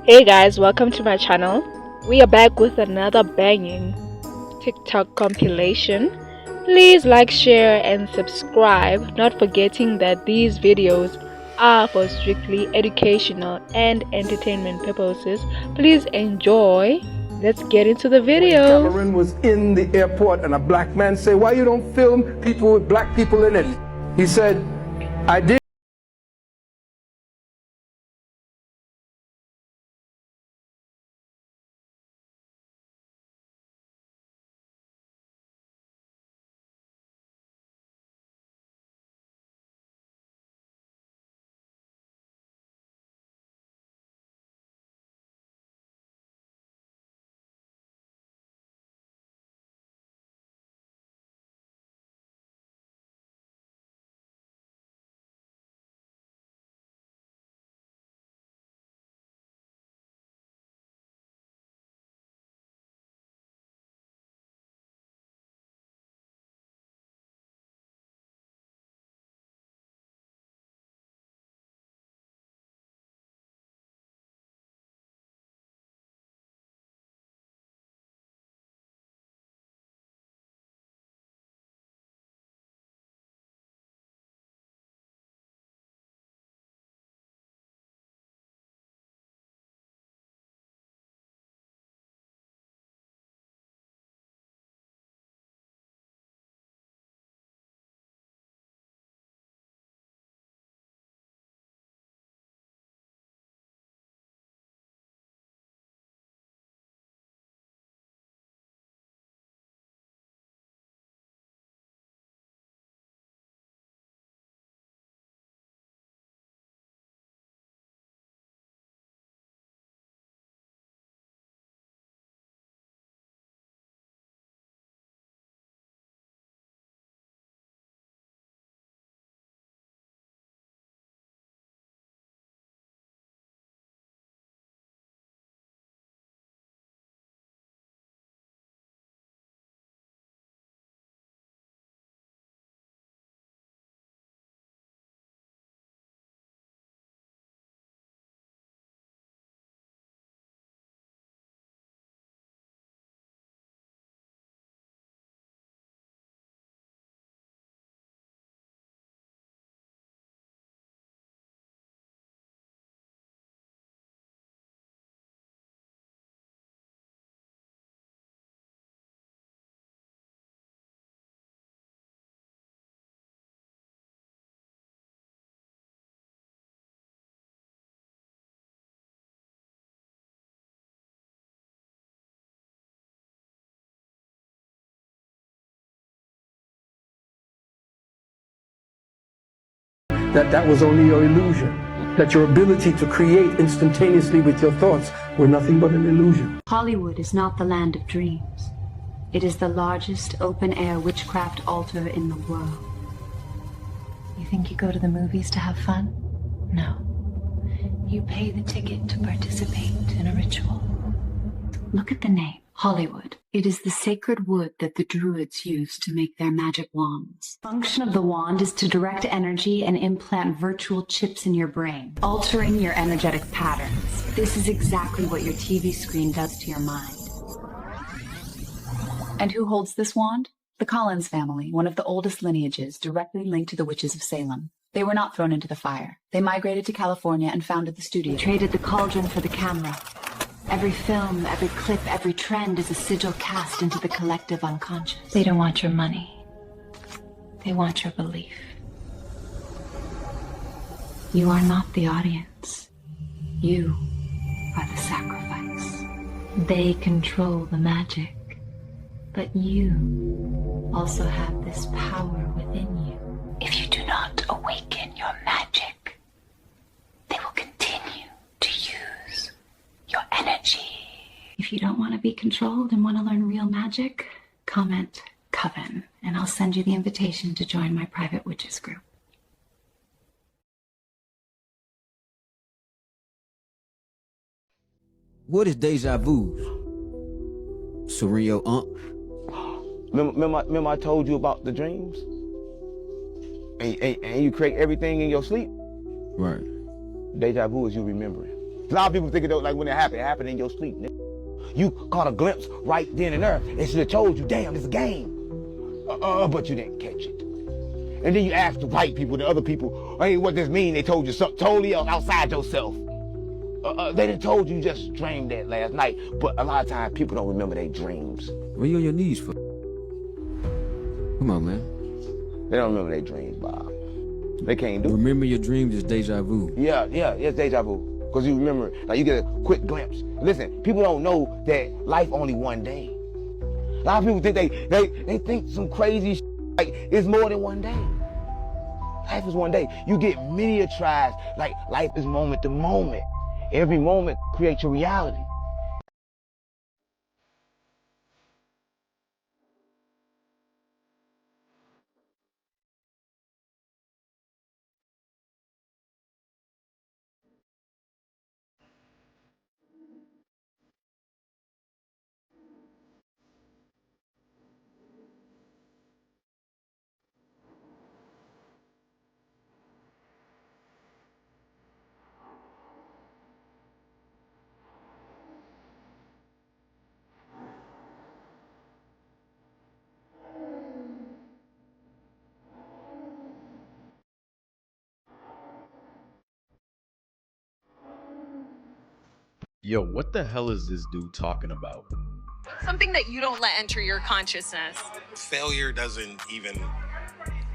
Hey guys, welcome to my channel. We are back with another banging TikTok compilation. Please like, share and subscribe, not forgetting that these videos are for strictly educational and entertainment purposes. Please enjoy. Let's get into the video. Cameron was in the airport and a black man said, "Why you don't film people with black people in it?" He said, "I did." That was only your illusion, that your ability to create instantaneously with your thoughts were nothing but an illusion. Hollywood is not the land of dreams. It is the largest open-air witchcraft altar in the world. You think you go to the movies to have fun? No. You pay the ticket to participate in a ritual. Look at the name, Hollywood. It is the sacred wood that the Druids used to make their magic wands. The function of the wand is to direct energy and implant virtual chips in your brain, altering your energetic patterns. This is exactly what your TV screen does to your mind. And who holds this wand? The Collins family, one of the oldest lineages directly linked to the witches of Salem. They were not thrown into the fire. They migrated to California and founded the studio. They traded the cauldron for the camera. Every film, every clip, every trend is a sigil cast into the collective unconscious. They don't want your money. They want your belief. You are not the audience. You are the sacrifice. They control the magic. But you also have this power within you. If you do not awaken your magic, they will continue to use your energy. If you don't want to be controlled and want to learn real magic, comment Coven, and I'll send you the invitation to join my private witches group. What is deja vu? Surreal, Remember I told you about the dreams? And you create everything in your sleep? Right. Deja vu is you remembering. A lot of people think it like when it happened in your sleep, nigga. You caught a glimpse right then and there. They should have told you, damn, it's a game. But you didn't catch it. And then you ask the white people, the other people, hey, what does this mean? They told you something totally else outside yourself. They done told you just dreamed that last night. But a lot of times people don't remember their dreams. What are you on your knees for? Come on, man. They don't remember their dreams, Bob. They can't do it. Remember your dreams is deja vu. Yeah, it's deja vu. Because you remember, like you get a quick glimpse. Listen, people don't know that life only one day. A lot of people think they think some crazy shit, like it's more than one day. Life is one day. You get miniaturized, like life is moment to moment. Every moment creates your reality. Yo, what the hell is this dude talking about? Something that you don't let enter your consciousness. Failure doesn't even,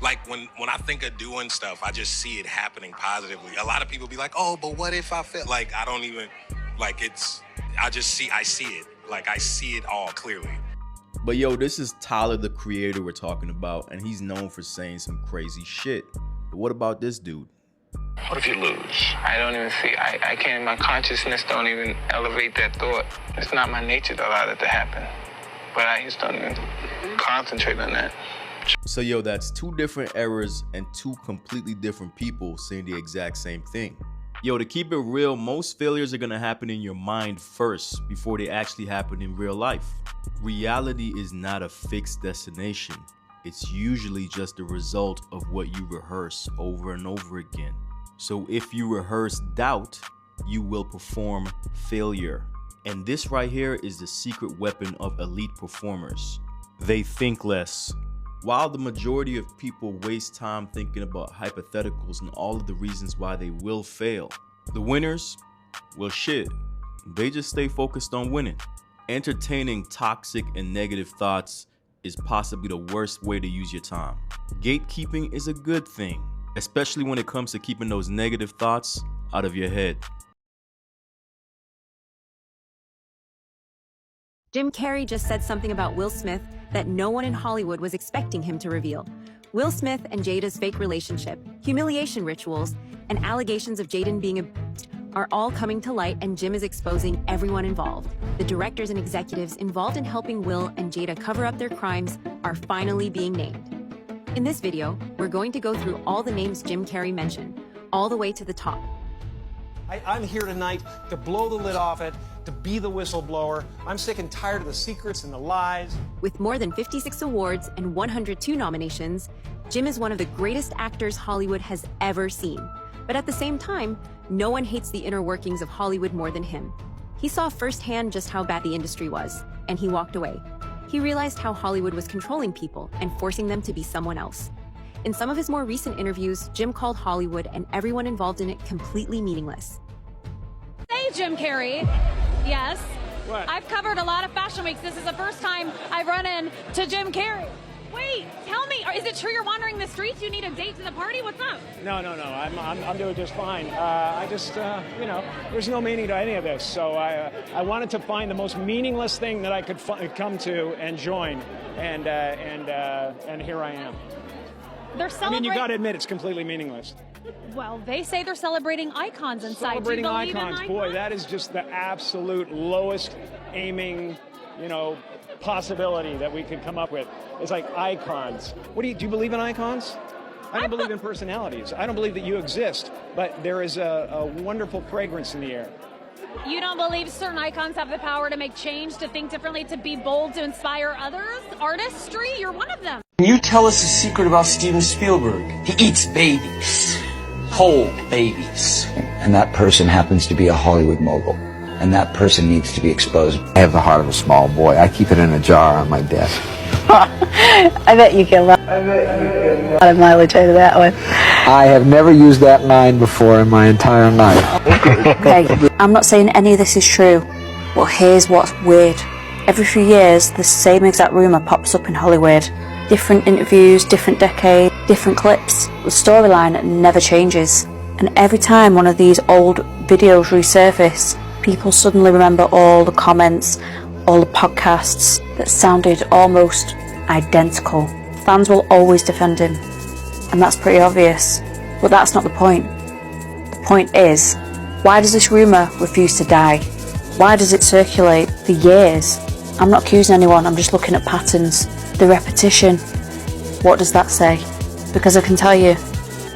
like when I think of doing stuff, I just see it happening positively. A lot of people be like, oh, but what if I fail? Like, I don't even, like I see it. Like, I see it all clearly. But yo, this is Tyler, the creator we're talking about, and he's known for saying some crazy shit. But what about this dude? What if you lose? I don't even see, I can't, my consciousness don't even elevate that thought. It's not my nature to allow that to happen. But I just don't even concentrate on that. So yo, that's two different errors and two completely different people saying the exact same thing. Yo, to keep it real, most failures are gonna happen in your mind first before they actually happen in real life. Reality is not a fixed destination. It's usually just the result of what you rehearse over and over again. So if you rehearse doubt, you will perform failure. And this right here is the secret weapon of elite performers. They think less. While the majority of people waste time thinking about hypotheticals and all of the reasons why they will fail, the winners, well shit, they just stay focused on winning. Entertaining toxic and negative thoughts is possibly the worst way to use your time. Gatekeeping is a good thing, especially when it comes to keeping those negative thoughts out of your head. Jim Carrey just said something about Will Smith that no one in Hollywood was expecting him to reveal. Will Smith and Jada's fake relationship, humiliation rituals, and allegations of Jaden being abused are all coming to light, and Jim is exposing everyone involved. The directors and executives involved in helping Will and Jada cover up their crimes are finally being named. In this video, we're going to go through all the names Jim Carrey mentioned, all the way to the top. I'm here tonight to blow the lid off it, to be the whistleblower. I'm sick and tired of the secrets and the lies. With more than 56 awards and 102 nominations, Jim is one of the greatest actors Hollywood has ever seen. But at the same time, no one hates the inner workings of Hollywood more than him. He saw firsthand just how bad the industry was, and he walked away. He realized how Hollywood was controlling people and forcing them to be someone else. In some of his more recent interviews, Jim called Hollywood and everyone involved in it completely meaningless. Hey, Jim Carrey. Yes. What? I've covered a lot of fashion weeks. This is the first time I've run into Jim Carrey. Wait, tell me, is it true you're wandering the streets? You need a date to the party? What's up? No. I'm doing just fine. I just, there's no meaning to any of this. So I wanted to find the most meaningless thing that I could come to and join, and here I am. They're celebrating. You got to admit, it's completely meaningless. Well, they say they're celebrating icons inside. Celebrating Do you believe icons, in boy, that is just the absolute lowest aiming, possibility that we could come up with. It's like icons. Do you believe in icons? I don't believe in personalities. I don't believe that you exist, but there is a wonderful fragrance in the air. You don't believe certain icons have the power to make change, to think differently, to be bold, to inspire others? Artistry? You're one of them. Can you tell us a secret about Steven Spielberg? He eats babies. Whole babies. and that person happens to be a Hollywood mogul, and that person needs to be exposed. I have the heart of a small boy. I keep it in a jar on my desk. I bet you get a lot of mileage out of that one. I have never used that line before in my entire life. Okay, I'm not saying any of this is true, but here's what's weird. Every few years, the same exact rumour pops up in Hollywood. Different interviews, different decade, different clips. The storyline never changes. And every time one of these old videos resurface, people suddenly remember all the comments, all the podcasts that sounded almost identical. Fans will always defend him, and that's pretty obvious. But that's not the point. The point is, why does this rumour refuse to die? Why does it circulate for years? I'm not accusing anyone, I'm just looking at patterns. The repetition. What does that say? Because I can tell you,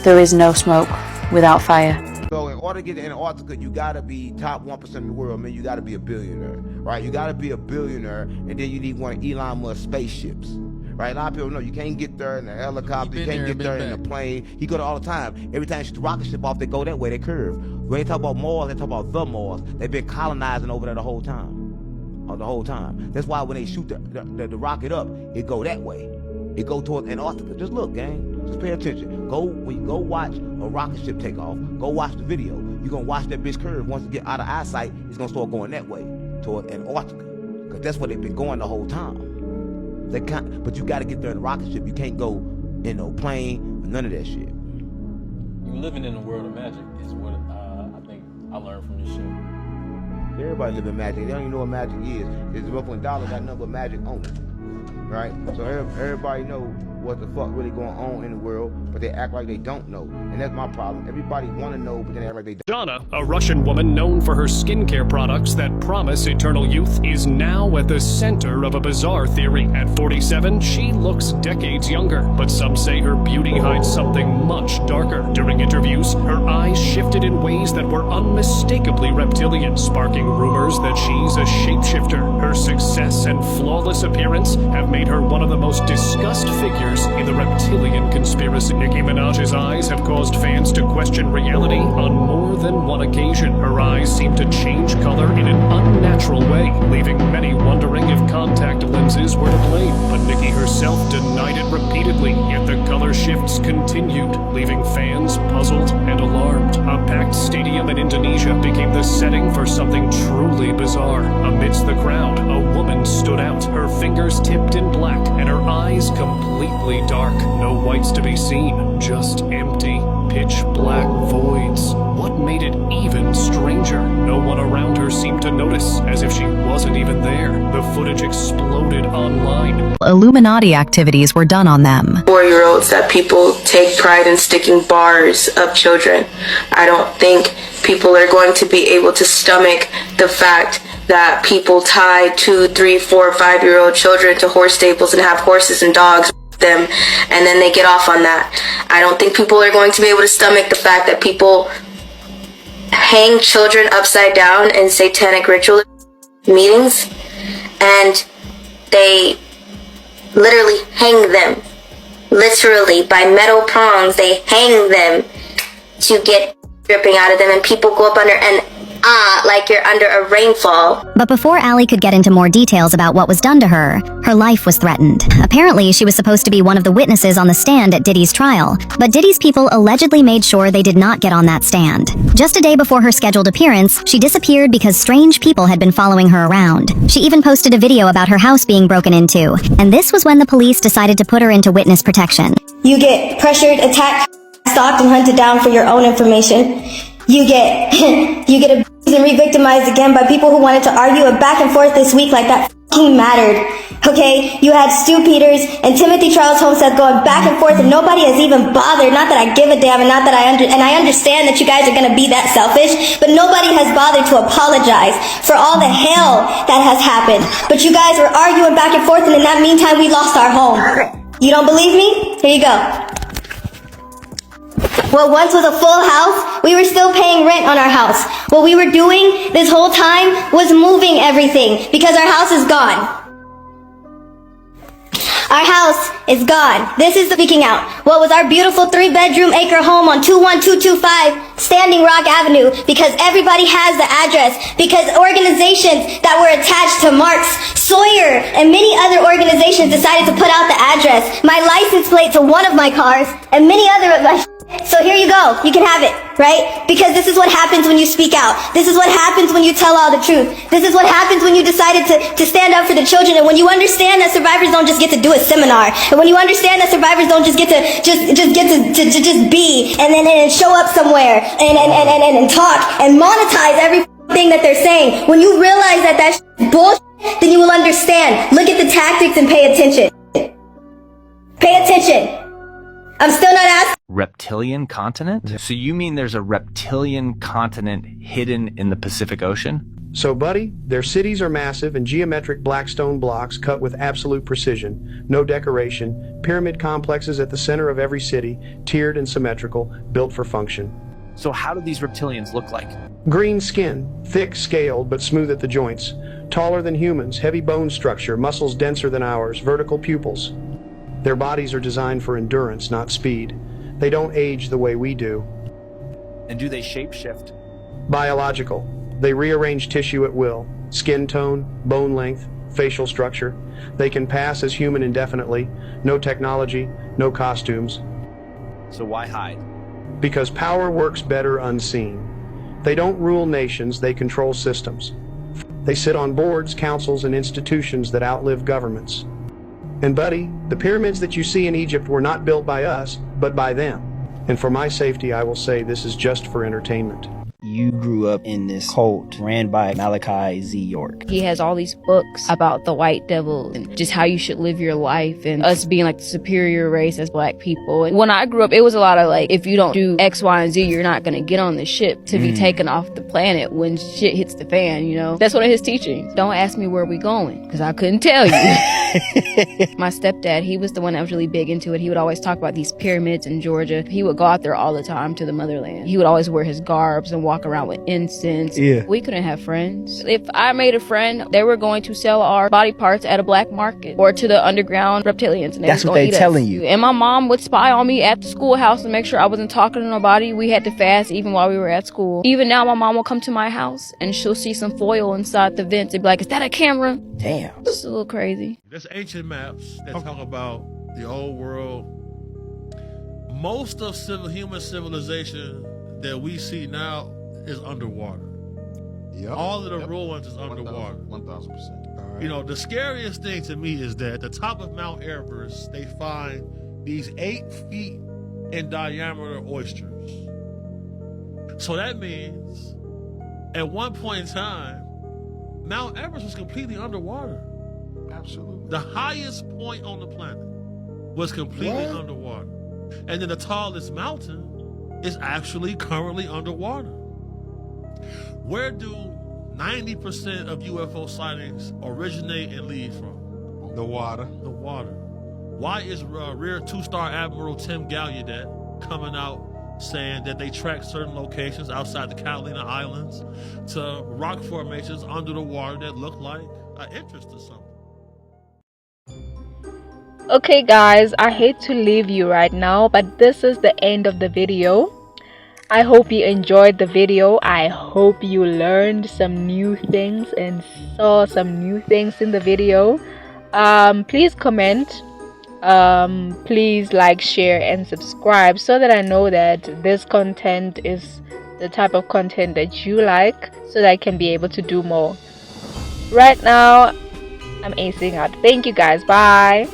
there is no smoke without fire. So in order to get to Antarctica, you gotta be top 1% in the world. I mean, you gotta be a billionaire, right? You gotta be a billionaire, and then you need one of Elon Musk's spaceships, right? A lot of people know you can't get there in a helicopter, you can't get there in a plane. He go there all the time. Every time you shoot the rocket ship off, they go that way, they curve. When they talk about Mars, they talk about the Mars. They've been colonizing over there the whole time. The whole time. That's why when they shoot the rocket up, it go that way. It go towards Antarctica. Just look, gang. Just pay attention. When you go watch a rocket ship take off, go watch the video. You're gonna watch that bitch curve. Once it get out of eyesight, it's gonna start going that way toward Antarctica. Because that's where they've been going the whole time. But you gotta get there in a rocket ship. You can't go in no plane or none of that shit. You living in a world of magic is what I think I learned from this show. Everybody live in magic. They don't even know what magic is. It's the $1 got nothing but magic on it. Right? So everybody know what the fuck really going on in the world, but they act like they don't know. And that's my problem. Everybody want to know, but then they act like they don't. Donna, a Russian woman known for her skincare products that promise eternal youth, is now at the center of a bizarre theory. At 47, she looks decades younger, but some say her beauty hides something much darker. During interviews, her eyes shifted in ways that were unmistakably reptilian, sparking rumors that she's a shapeshifter. Her success and flawless appearance have made her one of the most discussed figures in the reptilian conspiracy. Nicki Minaj's eyes have caused fans to question reality on more than one occasion. Her eyes seem to change color in an unnatural way, leaving many wondering if contact lenses were to blame. But Nicki herself denied it repeatedly, yet the color shifts continued, leaving fans puzzled and alarmed. A packed stadium in Indonesia became the setting for something truly bizarre. Amidst the crowd, a woman stood out, her fingers tipped in black and her eyes completely dark. No whites to be seen, just empty, pitch black voids. What made it even stranger? No one around her seemed to notice, as if she wasn't even there. The footage exploded online. Illuminati activities were done on them. 4-year-olds that people take pride in sticking bars up children. I don't think people are going to be able to stomach the fact that people tie 2, 3, 4, 5-year-old children to horse stables and have horses and dogs them, and then they get off on that. I don't think people are going to be able to stomach the fact that people hang children upside down in satanic ritual meetings, and they literally hang them. Literally, by metal prongs, they hang them to get dripping out of them, and people go up under and like you're under a rainfall. But before Allie could get into more details about what was done to her life was threatened. Apparently, she was supposed to be one of the witnesses on the stand at Diddy's trial, but Diddy's people allegedly made sure they did not get on that stand. Just a day before her scheduled appearance, she disappeared because strange people had been following her around. She even posted a video about her house being broken into, and this was when the police decided to put her into witness protection. You get pressured, attacked, stalked, and hunted down for your own information. You get abused and re-victimized again by people who wanted to argue a back and forth this week like that fucking mattered. Okay? You had Stu Peters and Timothy Charles Homestead going back and forth, and nobody has even bothered. Not that I give a damn, and not that I understand that you guys are gonna be that selfish, but nobody has bothered to apologize for all the hell that has happened. But you guys were arguing back and forth, and in that meantime, we lost our home. You don't believe me? Here you go. What once was a full house, we were still paying rent on our house. What we were doing this whole time was moving everything because our house is gone. Our house is gone. This is the speaking out. What was our beautiful 3-bedroom acre home on 21225 Standing Rock Avenue, because everybody has the address, because organizations that were attached to Marx, Sawyer, and many other organizations decided to put out the address, my license plate to one of my cars, and many other of my so here you go. You can have it, right? Because this is what happens when you speak out. This is what happens when you tell all the truth. This is what happens when you decided to stand up for the children, and when you understand that survivors don't just get to do a seminar, and when you understand that survivors don't just get to just be and then show up somewhere and talk and monetize everything that they're saying. When you realize that that's bullshit, then you will understand. Look at the tactics and pay attention. Pay attention. I'm still not asking. Reptilian continent? So you mean there's a reptilian continent hidden in the Pacific Ocean? So, buddy, their cities are massive and geometric black stone blocks cut with absolute precision, no decoration, pyramid complexes at the center of every city, tiered and symmetrical, built for function. So how do these reptilians look like? Green skin, thick, scaled, but smooth at the joints. Taller than humans, heavy bone structure, muscles denser than ours, vertical pupils. Their bodies are designed for endurance, not speed. They don't age the way we do. And do they shapeshift? Biological. They rearrange tissue at will. Skin tone, bone length, facial structure. They can pass as human indefinitely. No technology, no costumes. So why hide? Because power works better unseen. They don't rule nations, they control systems. They sit on boards, councils, and institutions that outlive governments. And buddy, the pyramids that you see in Egypt were not built by us, but by them. And for my safety, I will say this is just for entertainment. You grew up in this cult ran by Malachi Z. York. He has all these books about the white devil and just how you should live your life and us being like the superior race as black people. And when I grew up, it was a lot of like, if you don't do X, Y, and Z, you're not going to get on the ship to be taken off the planet when shit hits the fan, you know? That's one of his teachings. Don't ask me where we going, because I couldn't tell you. My stepdad, he was the one that was really big into it. He would always talk about these pyramids in Georgia. He would go out there all the time to the motherland. He would always wear his garbs and walk around with incense. Yeah. We couldn't have friends. If I made a friend, they were going to sell our body parts at a black market or to the underground reptilians. And That's what they telling you. And my mom would spy on me at the schoolhouse to make sure I wasn't talking to nobody. We had to fast even while we were at school. Even now, my mom will come to my house and she'll see some foil inside the vents and be like, is that a camera? Damn. It's a little crazy. There's ancient maps that talk about the old world. Most of human civilization that we see now is underwater. Yep. All of the ruins is underwater. 1,000%. Right. You know, the scariest thing to me is that at the top of Mount Everest, they find these 8 feet in diameter oysters. So that means at one point in time, Mount Everest was completely underwater. Absolutely. The highest point on the planet was completely underwater. And then the tallest mountain is actually currently underwater. Where do 90% of UFO sightings originate and lead from? The water. The water. Why is Rear 2-Star Admiral Tim Gallaudet coming out saying that they track certain locations outside the Catalina Islands to rock formations under the water that look like an interest or something? Okay guys, I hate to leave you right now, but this is the end of the video. I hope you enjoyed the video. I hope you learned some new things and saw some new things in the video. Please comment, please like, share and subscribe so that I know that this content is the type of content that you like, so that I can be able to do more. Right now I'm acing out. Thank you guys. Bye.